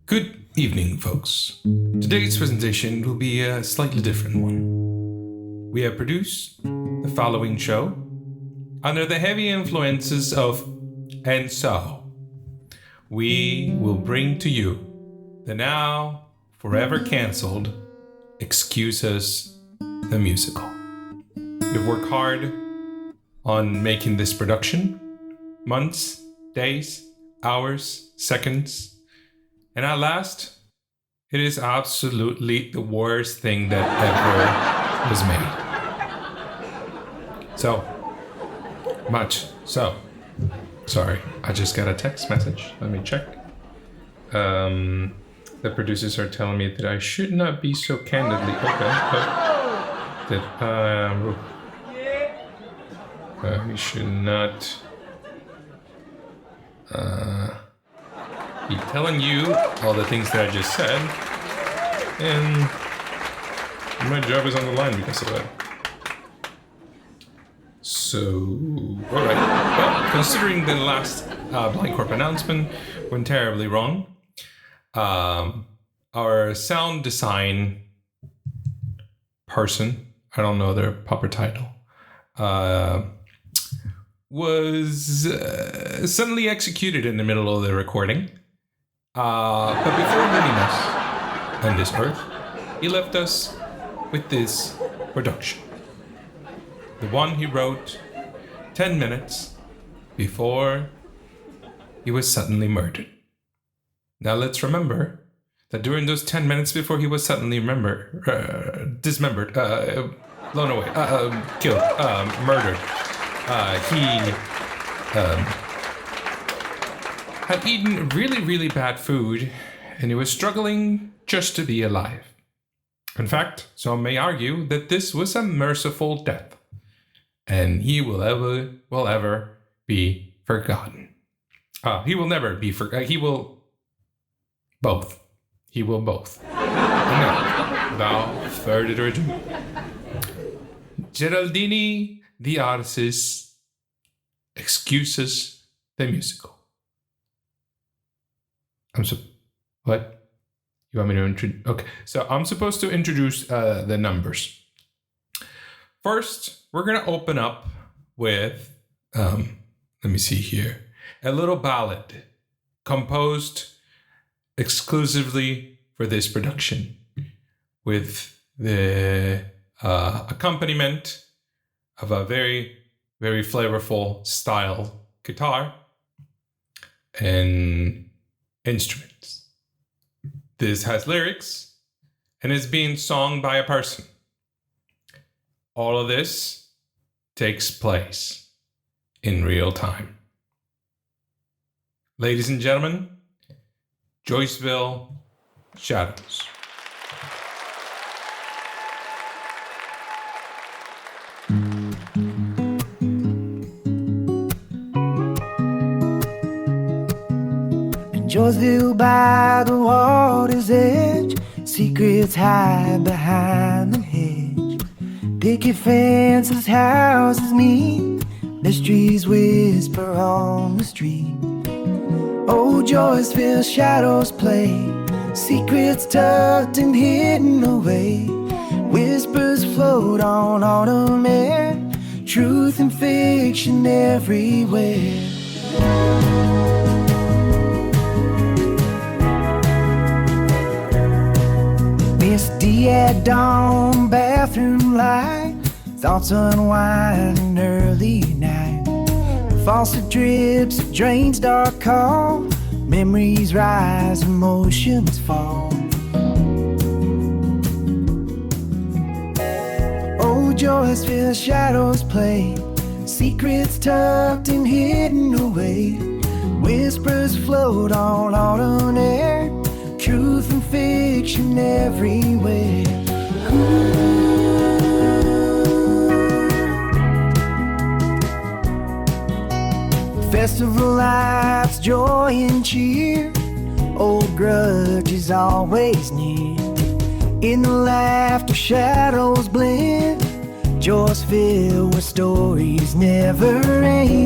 Good evening, folks. Today's presentation will be a slightly different one. We have produced the following show under the heavy influences of and so. We will bring to you the now forever cancelled Excuses the Musical. We've worked hard on making this production. Months, days, hours, seconds. And at last, it is absolutely the worst thing that ever was made. So, sorry, I just got a text message. Let me check. The producers are telling me that I should not be so candidly we should not be telling you all the things that I just said, and my job is on the line because of that. So, alright. Well, considering the last Blind Corp announcement went terribly wrong, our sound design person, I don't know their proper title, was suddenly executed in the middle of the recording. But before leaving us on this earth, he left us with this production. The one he wrote 10 minutes before he was suddenly murdered. Now let's remember that during those 10 minutes before he was suddenly dismembered, blown away, killed, murdered, he had eaten really bad food, and he was struggling just to be alive. In fact, some may argue that this was a merciful death, and he will ever be forgotten. He will never be forgotten. He will both. And now, without further ado, Geraldini de Arce's Excuses the Musical. What? You want me to introduce? Okay, so I'm supposed to introduce the numbers. First, we're going to open up with, let me see here, a little ballad composed exclusively for this production with the accompaniment of a very flavorful style guitar and instruments. This has lyrics and is being sung by a person. All of this takes place in real time. Ladies and gentlemen, Joyceville Shadows. Joyceville by the water's edge, secrets hide behind the hedge. Picket fences, houses meet, mysteries whisper on the street. Old Joyceville shadows play, secrets tucked and hidden away. Whispers float on autumn air, truth and fiction everywhere. Misty at dawn, bathroom light, thoughts unwind in early night. Faucet drips, drains dark call, memories rise, emotions fall. Oh, Joyceville shadows play, secrets tucked and hidden away. Whispers float on autumn air, truth and fiction everywhere. Festival lights, joy and cheer, old grudges always near. In the laughter, shadows blend, Jaws filled where stories never end.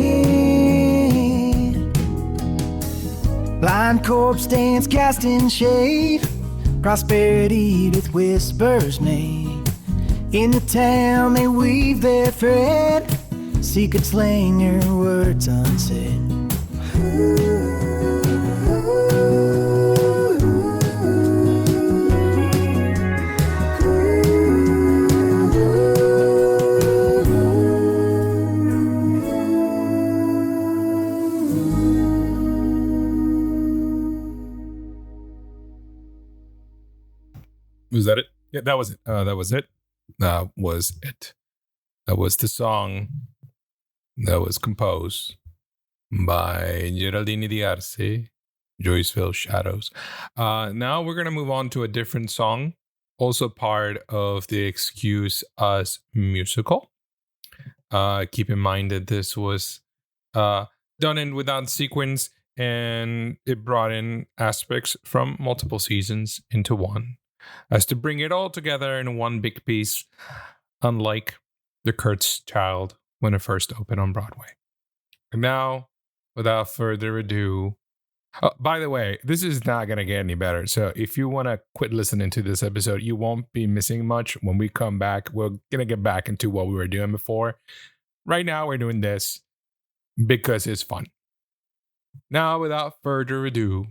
Blind corp stands casting shade. Prosperity with whispers made. In the town they weave their thread. Secrets linger, words unsaid. Was that it? Yeah, that was it. That was it. That was it. That was the song that was composed by Geraldini de Arce, Joyceville Shadows. Now we're going to move on to a different song, also part of the Excuse Us musical. Keep in mind that this was done in without sequence, and it brought in aspects from multiple seasons into one, as to bring it all together in one big piece, unlike The Kurt's Child when it first opened on Broadway. And now, without further ado, by the way, this is not going to get any better. So if you want to quit listening to this episode, you won't be missing much. When we come back, we're going to get back into what we were doing before. Right now, we're doing this because it's fun. Now, without further ado,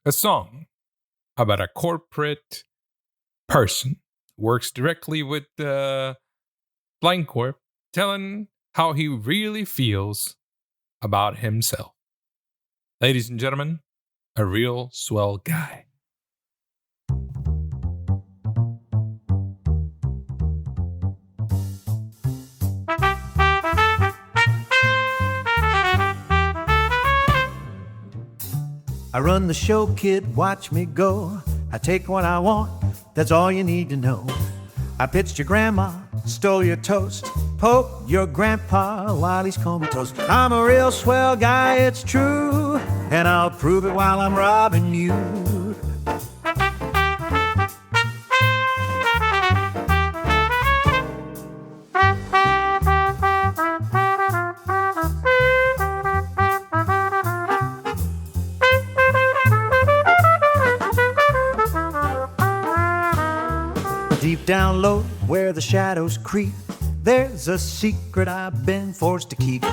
a song about a corporate person who works directly with the Blind Corp, telling how he really feels about himself. Ladies and gentlemen, a real swell guy. I run the show, kid, watch me go. I take what I want, that's all you need to know. I pitched your grandma, stole your toast, poked your grandpa while he's comatose. I'm a real swell guy, it's true, and I'll prove it while I'm robbing you. Deep down low, where the shadows creep, there's a secret I've been forced to keep.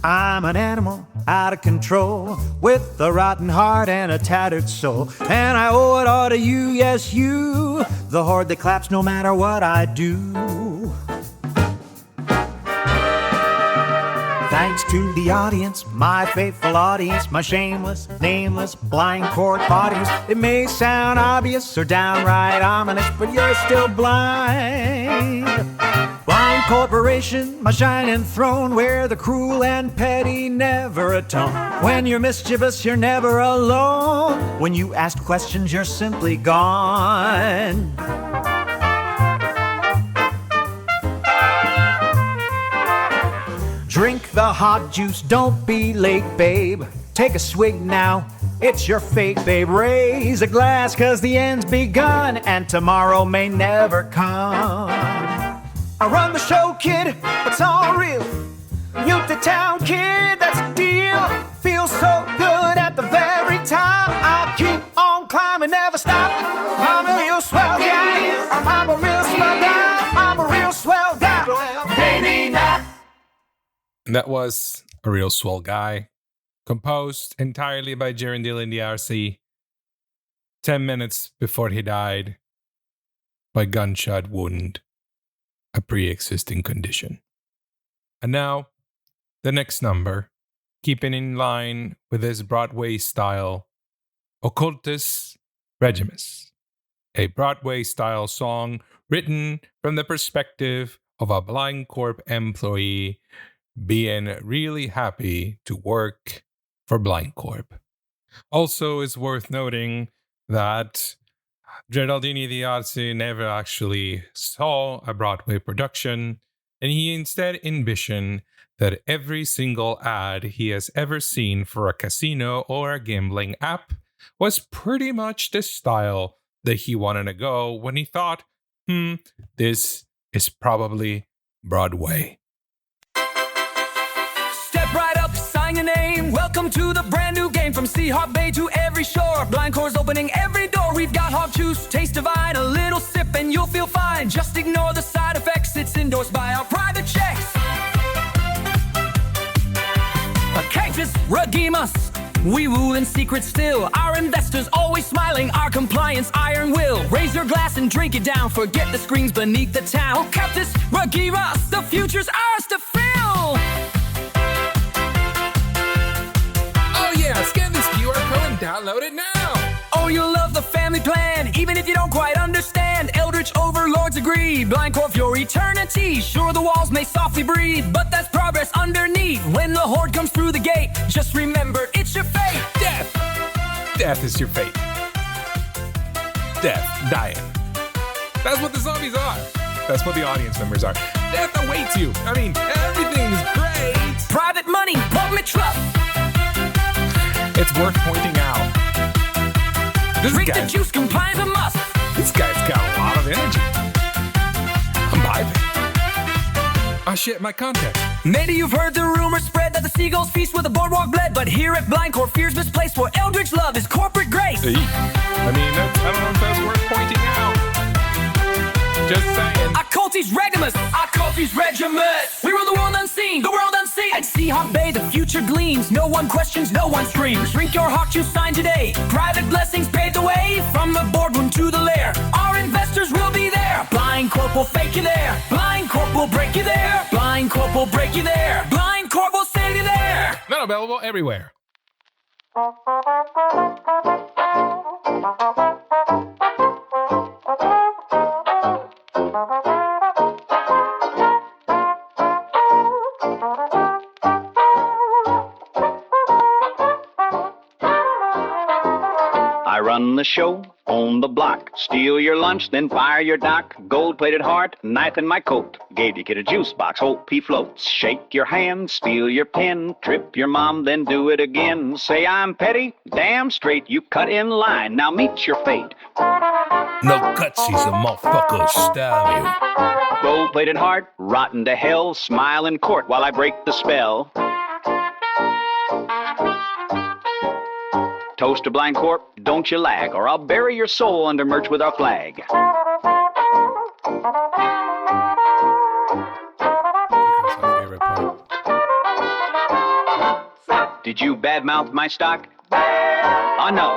I'm an animal out of control, with a rotten heart and a tattered soul. And I owe it all to you, yes you, the horde that claps no matter what I do. Thanks to the audience, my faithful audience, my shameless, nameless, blind corp audience. It may sound obvious or downright ominous, but you're still blind. Blind corporation, my shining throne, where the cruel and petty never atone. When you're mischievous, you're never alone. When you ask questions, you're simply gone. Drink the hot juice, don't be late, babe. Take a swig now, it's your fate, babe. Raise a glass, cause the end's begun, and tomorrow may never come. I run the show, kid, it's all real. Youth the town, kid, that's the deal. Feels so good at the very top. I'll keep on climbing, never stop. I'm a real swell guy. I'm a real swell guy. I'm a real swell guy. Baby, not. And that was A Real Swell Guy, composed entirely by Geraldini de Arce 10 minutes before he died by gunshot wound, a pre-existing condition. And now, the next number, keeping in line with his Broadway style, Accultis Regimus, a Broadway style song written from the perspective of a Blind Corp employee being really happy to work for Blind Corp. Also, it's worth noting that Geraldini de Arce never actually saw a Broadway production, and he instead envisioned that every single ad he has ever seen for a casino or a gambling app was pretty much the style that he wanted to go when he thought, this is probably Broadway. Step right up, sign your name. Welcome to the brand new game. From Seahawk Bay to every shore, Blind Corp's opening every door. We've got hog juice, taste divine, a little sip and you'll feel fine. Just ignore the side effects, it's endorsed by our private checks. Accultis Regimus, we rule in secret still. Our investors always smiling, our compliance iron will. Raise your glass and drink it down, forget the screens beneath the towel. Accultis Regimus, the future's ours to fill. Oh yeah, scan this QR code and download it now. Oh, you'll love the family plan, even if you don't quite understand. Eldritch overlords agree, Blind Corp your eternity. Sure, the walls may softly breathe, but that's progress underneath. When the horde comes through the gate, just remember it's your fate. Death. Death is your fate. Death, dying. That's what the zombies are. That's what the audience members are. Death awaits you. I mean, everything's great. Private money, public trust. It's worth pointing out. Drink the juice, compliance a must. This guy's got a lot of energy. I'm vibing. Oh shit, my contact. Maybe you've heard the rumor spread that the seagulls feast with the boardwalk bled, but here at Blind Corp, fear's misplaced, for eldritch love is corporate grace. I mean, I don't know if that's worth pointing out. Just saying. Accultis Regimus, Accultis Regimus. We rule the world unseen, the world unseen. At Seahawk Bay, the future gleams. No one questions, no one screams. Drink your hawk juice, sign today. Private blessings paved the way. From the boardroom to the lair, our investors will be there. Blind Corp will fake you there. Blind Corp will break you there. Blind Corp will break you there. Blind Corp will save you there. Not available everywhere. I run the show on the block. Steal your lunch, then fire your dock. Gold-plated heart, knife in my coat. Gave your kid a juice box, hope he floats. Shake your hand, steal your pen. Trip your mom, then do it again. Say I'm petty, damn straight. You cut in line, now meet your fate. No cutsies, a motherfucker stab you. Gold-plated heart, rotten to hell. Smile in court while I break the spell. Toast to Blind Corp, don't you lag, or I'll bury your soul under merch with our flag. Here's my favorite part. Did you badmouth my stock? Oh no,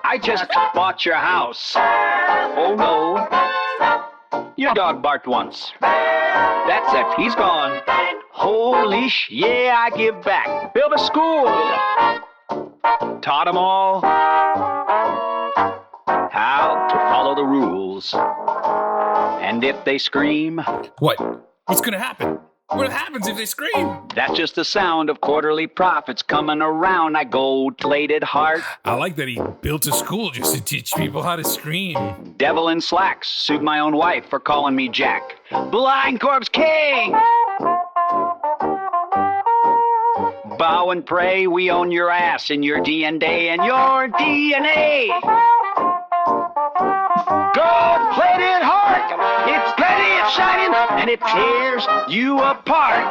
I just bought your house. Oh no, your dog barked once. That's it, he's gone. Holy yeah, I give back. Build a school. Taught them all how to follow the rules. And if they scream, What? What's gonna happen? What happens if they scream? that's just the sound of quarterly profits coming around. I gold-plated heart, I like that he built a school just to teach people how to scream. devil in slacks, sued my own wife for calling me Jack. Blind Corp's king! Bow and pray, we own your ass and your DNA and your DNA. Gold-plated heart, it's petty, it's shining, and it tears you apart.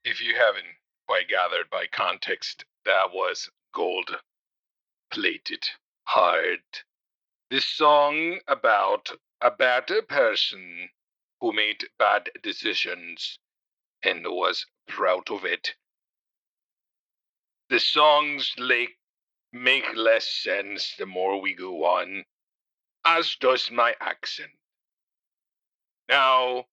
If you haven't quite gathered by context, that was Gold-Plated Heart. This song about a bad person who made bad decisions and was proud of it. The songs make less sense the more we go on, as does my accent. Now,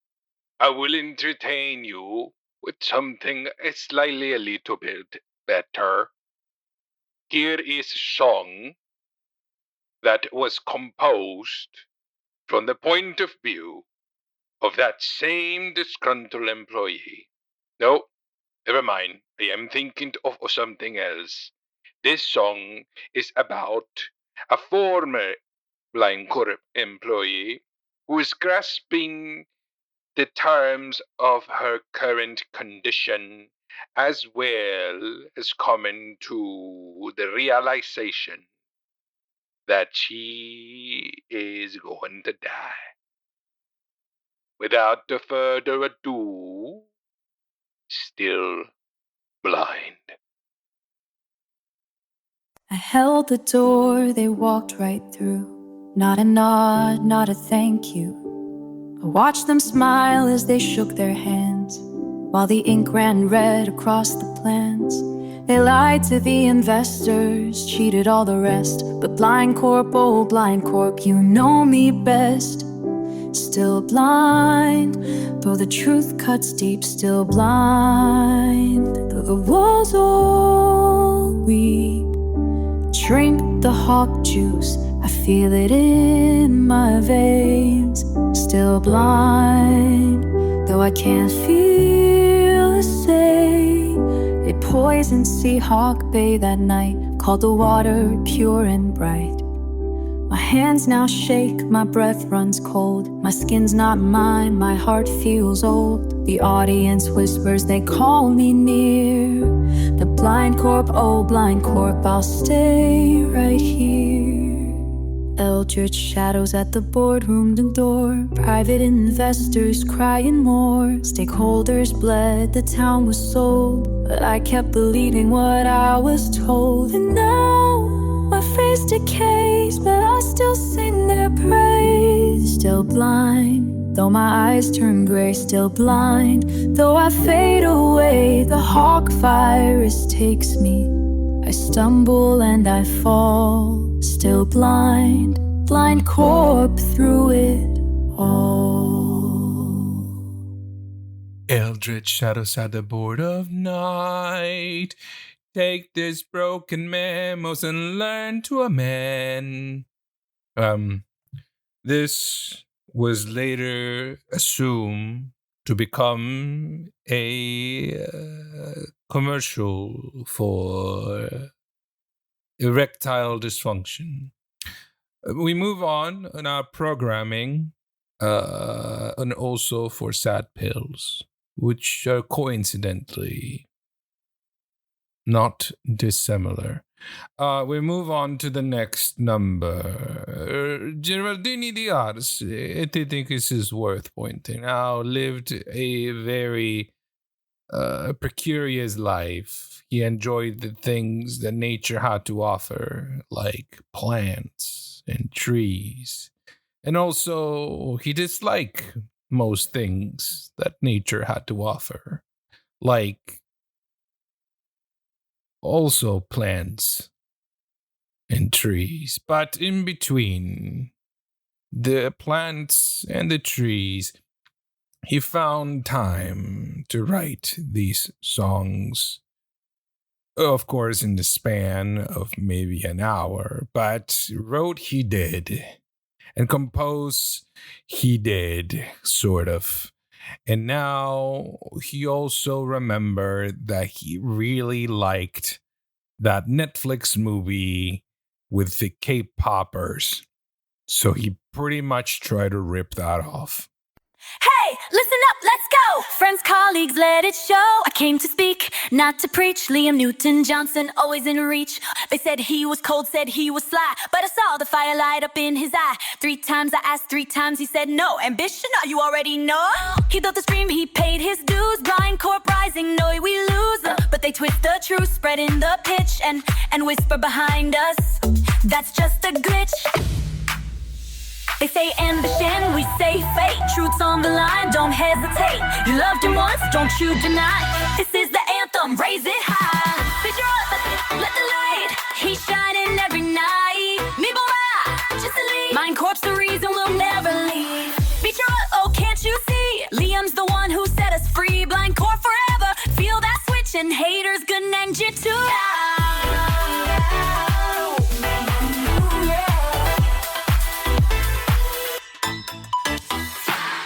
I will entertain you with something slightly a little bit better. Here is a song that was composed from the point of view of that same disgruntled employee. No, never mind. I am thinking of something else. This song is about a former Blind Corp employee who is grasping the terms of her current condition, as well as coming to the realization that she is going to die. Without further ado, still blind. I held the door, they walked right through. Not a nod, not a thank you. I watched them smile as they shook their hands, while the ink ran red across the plans. They lied to the investors, cheated all the rest. But Blind Corp, oh Blind Corp, you know me best. Still blind, though the truth cuts deep. Still blind, though the walls all weep. Drink the hawk juice, I feel it in my veins. Still blind, though I can't feel the same. A poisoned sea hawk bay that night, called the water pure and bright. My hands now shake, my breath runs cold. My skin's not mine, my heart feels old. The audience whispers, they call me near. The Blind Corp, oh Blind Corp, I'll stay right here. Eldritch shadows at the boardroom door. Private investors crying more. Stakeholders bled, the town was sold. But I kept believing what I was told. And now my face decays, but I still sing their praise. Still blind, though my eyes turn gray. Still blind, though I fade away. The hawk virus takes me, I stumble and I fall. Still blind, Blind Corp through it all. Eldritch shadows at the board of night. Take this broken memos and learn to amend. This was later assumed to become a commercial for erectile dysfunction. We move on in our programming, and also for sad pills, which are coincidentally not dissimilar. We move on to the next number. Geraldini de Arce, I think this is worth pointing out, lived a very precarious life. He enjoyed the things that nature had to offer, like plants and trees. And also, he disliked most things that nature had to offer, like also plants and trees. But in between the plants and the trees, he found time to write these songs. Of course, in the span of maybe an hour, but wrote he did, and compose he did, sort of. And now he also remembered that he really liked that Netflix movie with the K-poppers. So he pretty much tried to rip that off. Hey, listen up, let's go! Friends, colleagues, let it show. I came to speak, not to preach. Liam Newton-John, always in reach. They said he was cold, said he was sly, but I saw the fire light up in his eye. 3 times I asked, 3 times he said no. Ambition, you already know. He built the stream, he paid his dues. Blind Corp rising, no we lose. But they twist the truth, spreading the pitch, and whisper behind us, that's just a glitch. They say ambition, we say fate. Truth's on the line, don't hesitate. You loved him once, don't you deny. This is the anthem, raise it high. Picture up, let the light. He's shining every night. Me boy, just a leave. Blind Corp's the reason we'll never leave. Picture up, oh can't you see? Liam's the one who set us free. Blind Corp forever, feel that switch, and haters gonna end you too.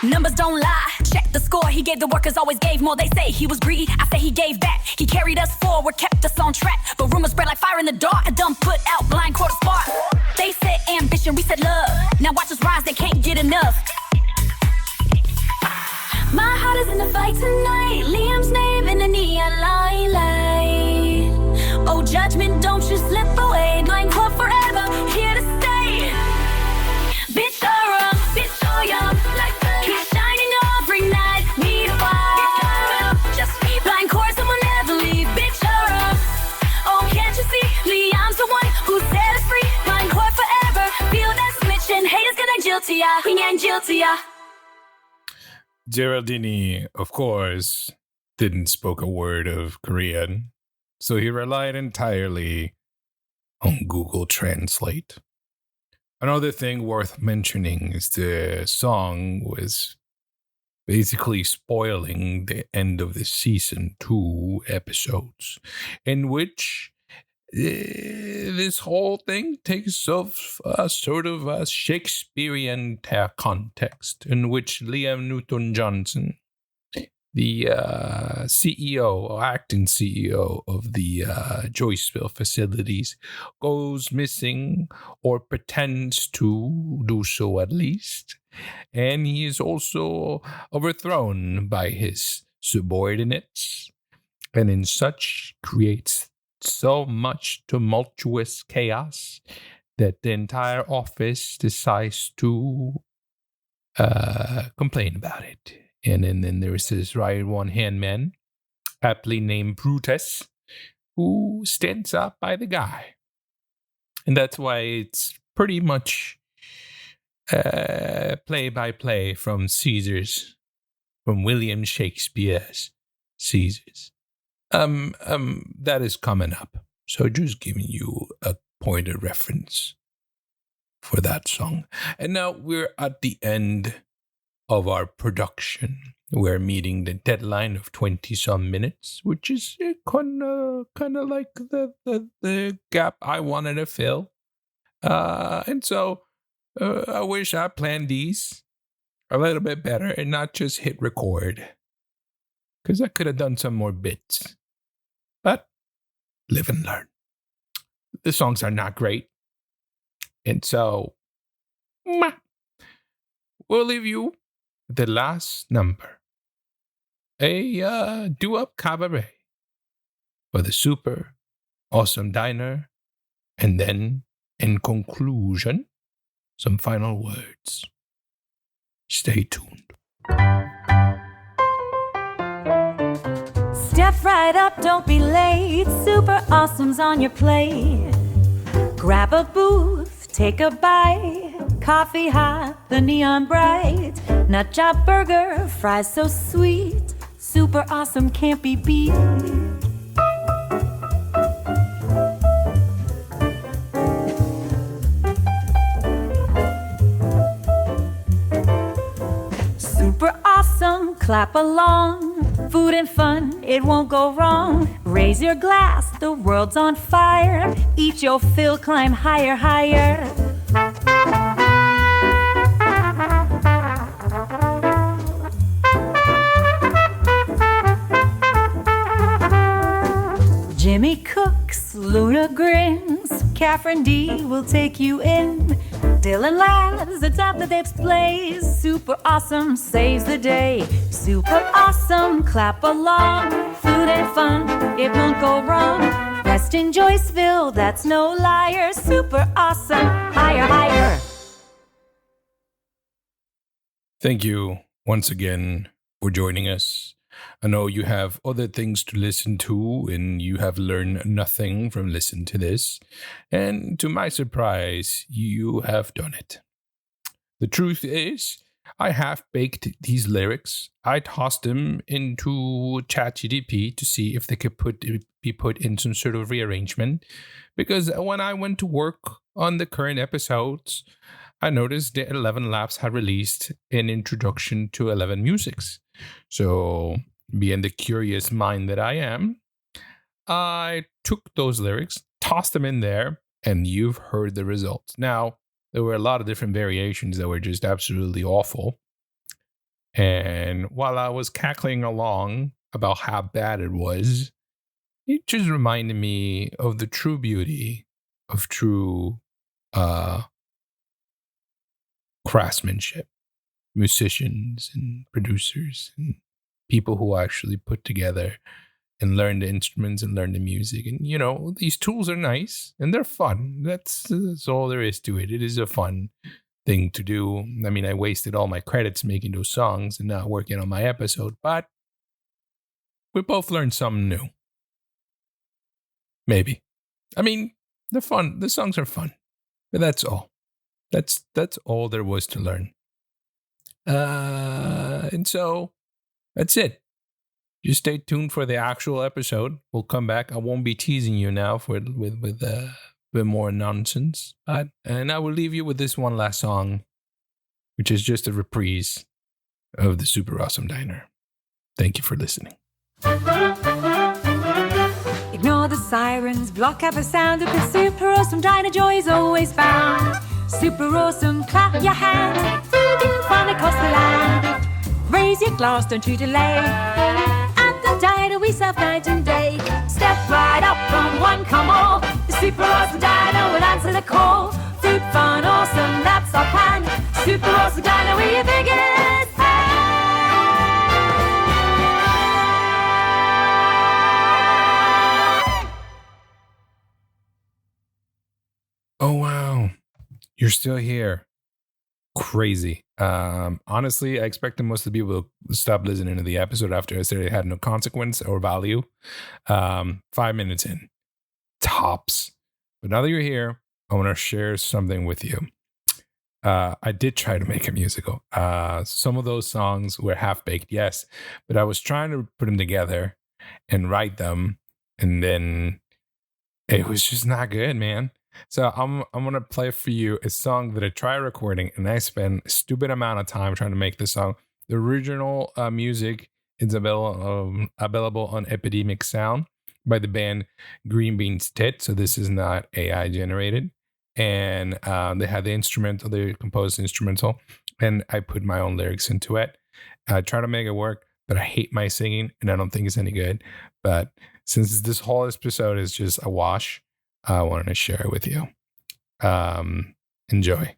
Numbers don't lie, check the score. He gave the workers, always gave more. They say he was greedy, I say he gave back. He carried us forward, kept us on track. But rumors spread like fire in the dark. I done put out Blind Corp spark. They said ambition, we said love. Now watch us rise, they can't get enough. My heart is in the fight tonight. Liam's name in the neon light. Oh judgment, don't you slip away. Blind Corp forever, here to stay. Geraldini, of course, didn't speak a word of Korean, so he relied entirely on Google Translate. Another thing worth mentioning is the song was basically spoiling the end of the season 2 episodes, in which this whole thing takes of a sort of a Shakespearean context in which Liam Newton-Johnson, the CEO or acting CEO of the Joyceville facilities, goes missing or pretends to do so at least. And he is also overthrown by his subordinates, and in such creates so much tumultuous chaos that the entire office decides to complain about it. And then there's this right-one-hand man, aptly named Brutus, who stands up by the guy. And that's why it's pretty much play-by-play from William Shakespeare's Caesars. That is coming up. So just giving you a point of reference for that song. And now we're at the end of our production. We're meeting the deadline of 20-some minutes, which is kind of like the gap I wanted to fill. And so I wish I planned these a little bit better and not just hit record, because I could have done some more bits. But live and learn. The songs are not great. And so we'll leave you with the last number. A doo-wop cabaret for the super awesome diner. And then, in conclusion, some final words. Stay tuned. Step right up, don't be late. Super awesome's on your plate. Grab a booth, take a bite. Coffee hot, the neon bright. Nut job burger, fries so sweet. Super awesome can't be beat. Super awesome, clap along. Food and fun, it won't go wrong. Raise your glass, the world's on fire. Eat your fill, climb higher, higher. Jimmy cooks, Luna grins. Catherine D will take you in. Dylan laughs atop the Dapes plays. Super awesome saves the day. Super awesome, clap along. Food and fun, it won't go wrong. Rest in Joyceville, that's no liar. Super awesome, higher, higher. Thank you once again for joining us. I know you have other things to listen to, and you have learned nothing from listening to this. And to my surprise, you have done it. The truth is, I half-baked these lyrics. I tossed them into ChatGPT to see if they could be put in some sort of rearrangement. Because when I went to work on the current episodes, I noticed that 11 Labs had released an introduction to 11 Musics. So, being the curious mind that I am, I took those lyrics, tossed them in there, and you've heard the results. Now, there were a lot of different variations that were just absolutely awful. And while I was cackling along about how bad it was, it just reminded me of the true beauty of true craftsmanship. Musicians and producers and people who actually put together and learn the instruments and learn the music. And, you know, these tools are nice and they're fun. That's all there is to it. It is a fun thing to do. I mean, I wasted all my credits making those songs and not working on my episode, but we both learned something new. Maybe. I mean, they're fun. The songs are fun, but that's all. That's all there was to learn. And so that's it. Just stay tuned for the actual episode. We'll come back. I won't be teasing you now with a bit more nonsense. And I will leave you with this one last song, which is just a reprise of the Super Awesome Diner. Thank you for listening. Ignore the sirens, block out the sound of the super awesome diner. Joy is always found. Super awesome, clap your hands. Food and fun across the land. Raise your glass, don't you delay. At the diner we serve night and day. Step right up from one, come all. The super awesome diner will answer the call. Food, fun, awesome, that's our plan. Super awesome diner, we're your biggest fan. Oh, wow. You're still here. Crazy. Honestly, I expected most of the people to stop listening to the episode after I said it had no consequence or value. 5 minutes in. Tops. But now that you're here, I want to share something with you. I did try to make a musical. Some of those songs were half-baked, yes. But I was trying to put them together and write them. And then it was just not good, man. So I'm gonna play for you a song that I tried recording, and I spent a stupid amount of time trying to make the song. The original music is available on Epidemic Sound by the band Green Beans Tit. So this is not AI generated, and they had the instrumental. They composed the instrumental, and I put my own lyrics into it. I try to make it work, but I hate my singing, and I don't think it's any good. But since this whole episode is just a wash, I wanted to share it with you. Enjoy.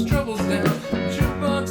Troubles down, jukebox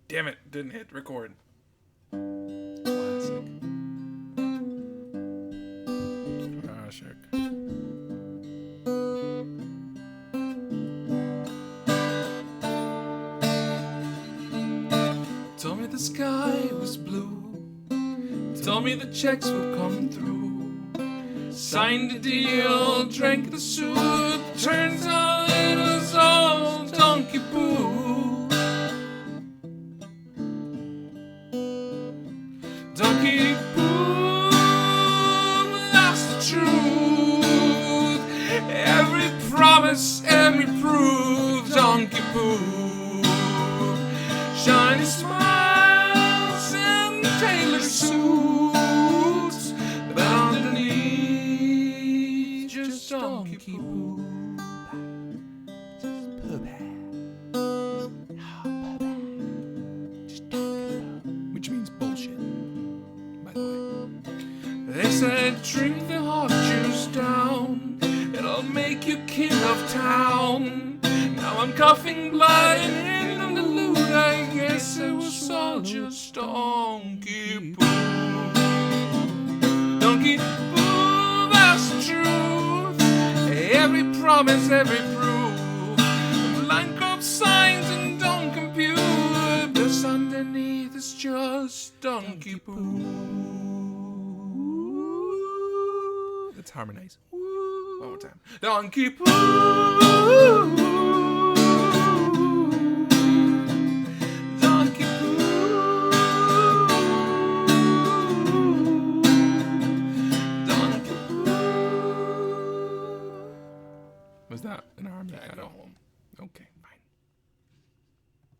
Damn it, didn't hit record. Classic. Told me the sky was blue. Told me the checks would come through. Signed a deal, drank the soup. Turns out it was all donkey poo. Donkey poo, that's the truth. Every promise, every proof, donkey poo. Shiny smiles and tailored suits, but underneath just donkey poo. Which means bullshit, by the way. They said drink the hot juice down, it'll make you king of town. Now I'm coughing blood and in the loot, I guess it was all just donkey poo. Donkey poo, that's the truth. Every promise, every proof. Blank of signs and don't compute. This underneath is just donkey poo. Let's harmonize. One more time. Donkey poo. Donkey poo. Donkey poo. Was that an harmony? I go home.